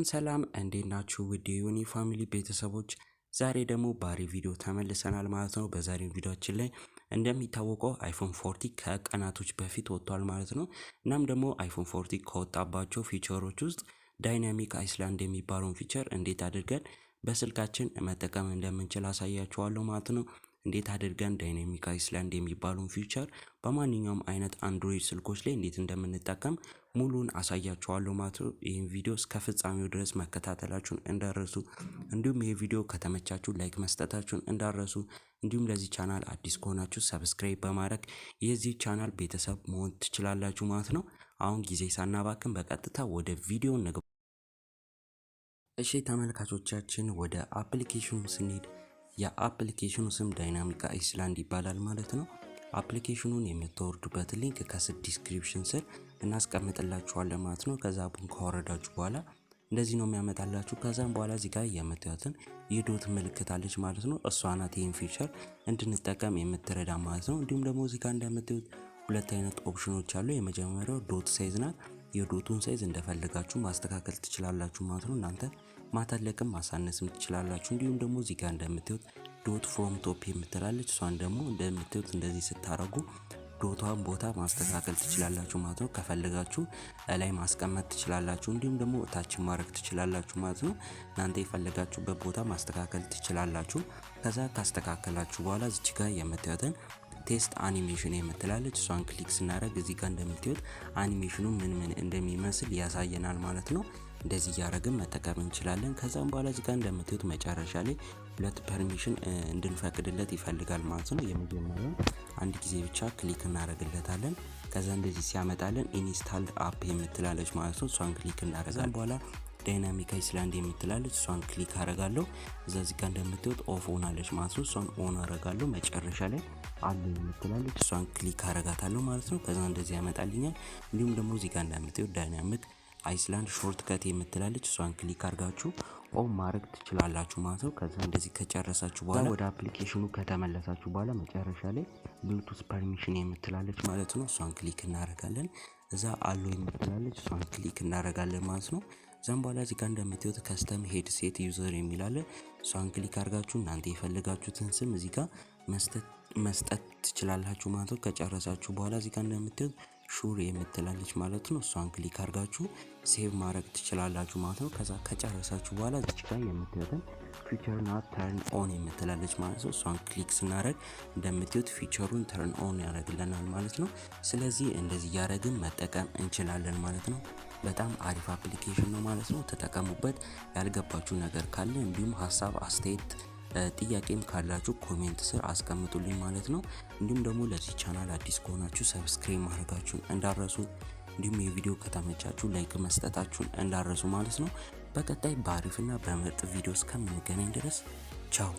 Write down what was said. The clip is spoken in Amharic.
ሰላም እንዴት ናችሁ ውድ የዮኒ ፋሚሊ ቤተሰቦች ዛሬ ደግሞ ባሪ ቪዲዮ ተመልሰናል ማለት ነው። በዛሬው ቪዲዮአችን ላይ እንደሚታወቀው አይፎን 40 ከቀናቶች በፊት ወጥቷል ማለት ነው። እናም ደግሞ አይፎን 40 ከወጣባቸው ፊቸሮች ውስጥ ዳይናሚክ አይስላንድ የሚባለውን ፊቸር እንዴት አድርገን በስልካችን መጠቀም እንደምንችል አሳያችኋለሁ ማለት ነው። እንዴት አድርገን ዳይናሚክ አይስላንድ የሚባለውን ፊቸር በማንኛውም አይነት አንድሮይድ ስልኮች ላይ እንዴት እንደምንጠቀም ሙሉን አሳያችኋለሁ ማለት ነው። ይህን ቪዲዮ እስከ ፍጻሜው ድረስ መከታተላችሁን እንዳትረሱ። እንዲሁም ይሄ ቪዲዮ ከተመቻችሁ ላይክ መስጠታችሁን እንዳትረሱ። እንዲሁም ለዚህ ቻናል አዲስ ከሆናችሁ ሰብስክራይብ በማድረግ የዚህ ቻናል ቤተሰብ መሆን ትችላላችሁ ማለት ነው። አሁን ጊዜ ሳናባክን በቀጥታ ወደ ቪዲዮ እንግባ። እሺ ተመልካቾቻችን ወደ አፕሊኬሽኑ ስንሄድ የአፕሊኬሽኑ ስም ዳይናሚክ አይስላንድ ይባላል ማለት ነው። አፕሊኬሽኑን የምታወርዱበት ሊንክ ከስር ዲስክሪፕሽን ስር እናስቀምጥላችኋለን ማለት ነው። ከዛ ቡን ካወረዳችሁ በኋላ እንደዚህ ነው የሚያመጣላችሁ። ከዛም በኋላ እዚህ ጋር የምታዩትን የዶት ምልክት አለች ማለት ነው። እሷ ናት ይሄን ፊቸር እንድንጠቀም የምትረዳ ማለት ነው። እንዲሁም ደግሞ እዚህ ጋር እንደምታዩት ሁለት አይነት ኦፕሽኖች አሉ። የመጀመሪያው ዶት ሳይዝ ናት። የዶቱን ሳይዝ እንደፈለጋችሁ ማስተካከል ትችላላችሁ ማለት ነው። እናንተ ማተለቅም ማሳነስም ትችላላችሁ። እንዲሁም ደግሞ እዚህ ጋር እንደምታዩት ዶት ፍሮም ቶፕ የምትላለች እሷን ደግሞ እንደምታዩት እንደዚህ ስታረጉ ዶቷን ቦታ ማስተካከል ትችላላችሁ ማለት ነው። ከፈለጋችሁ ላይ ማስቀመጥ ትችላላችሁ፣ እንዲሁም ደግሞ ታች ማድረግ ትችላላችሁ ማለት ነው። እናንተ የፈለጋችሁበት ቦታ ማስተካከል ትችላላችሁ። ከዛ ካስተካከላችሁ በኋላ እዚህ ጋር የምታዩትን ቴስት አኒሜሽን የምትላለች እሷን ክሊክ ስናደርግ እዚህ ጋር እንደምታዩት አኒሜሽኑ ምን እንደሚመስል ያሳየናል ማለት ነው። እንደዚህ ያረግን መጠቀም እንችላለን። ከዛም በኋላ እዚህ ጋር እንደምታዩት መጨረሻ ላይ ሁለት ፐርሚሽን እንድንፈቅድለት ይፈልጋል ማለት ነው። የመጀመሪያው አንድ ጊዜ ብቻ ክሊክ እናደርግለታለን። ከዛ እንደዚህ ሲያመጣልን ኢንስታልድ አፕ የምትላለች ማለት ነው። እሷን ክሊክ እናደርጋለን። በኋላ ዳይናሚክ አይስላንድ የምትላለች እሷን ክሊክ አደርጋለሁ። እዚህ ጋር እንደምታዩት ኦፍ ሆናለች ማለት ነው። እሷን ኦን አደርጋለሁ። መጨረሻ ላይ አለ የምትላለች እሷን ክሊክ አደርጋታለሁ ማለት ነው። ከዛ እንደዚህ ያመጣልኛል። እንዲሁም ደግሞ እዚህ ጋር እንደምታዩት ዳይናሚክ አይስላንድ ሾርት ከት የምትላለች እሷን ክሊክ አድርጋችሁ ኦን ማድረግ ትችላላችሁ ማለት ነው። ከዛ እንደዚህ ከጨረሳችሁ በኋላ ወደ አፕሊኬሽኑ ከተመለሳችሁ በኋላ መጨረሻ ላይ ብሉቱዝ ፐርሚሽን የምትላለች ማለት ነው። እሷን ክሊክ እናደርጋለን። እዛ አሎ የምትላለች እሷን ክሊክ እናደርጋለን ማለት ነው። ዛም በኋላ እዚህ ጋር እንደምታዩት ከስተም ሄድሴት ዩዘር የሚላለ እሷን ክሊክ አድርጋችሁ እናንተ የፈለጋችሁትን ስም እዚህ ጋር መስጠት ትችላላችሁ ማለት ነው። ከጨረሳችሁ በኋላ እዚህ ጋር እንደምታዩት ሹር የምትላለች ማለት ነው። እሷን ክሊክ አድርጋችሁ ሴቭ ማድረግ ትችላላችሁ ማለት ነው። ከዛ ከጨረሳችሁ በኋላ እዚህ ጋር የምታዩትን ፊቸር ና ተርን ኦን የምትላለች ማለት ነው። እሷን ክሊክ ስናደርግ እንደምታዩት ፊቸሩን ተርን ኦን ያደርግልናል ማለት ነው። ስለዚህ እንደዚህ ያደረግን መጠቀም እንችላለን ማለት ነው። በጣም አሪፍ አፕሊኬሽን ነው ማለት ነው። ተጠቀሙበት። ያልገባችሁ ነገር ካለ እንዲሁም ሀሳብ አስተያየት ጥያቄም ካላችሁ ኮሜንት ስር አስቀምጡልኝ ማለት ነው። እንዲሁም ደግሞ ለዚህ ቻናል አዲስ ከሆናችሁ ሰብስክራይብ ማድረጋችሁን እንዳትረሱ። እንዲሁም የቪዲዮ ከተመቻችሁ ላይክ መስጠታችሁን እንዳትረሱ ማለት ነው። በቀጣይ በአሪፍና በምርጥ ቪዲዮ እስከምንገናኝ ድረስ ቻው።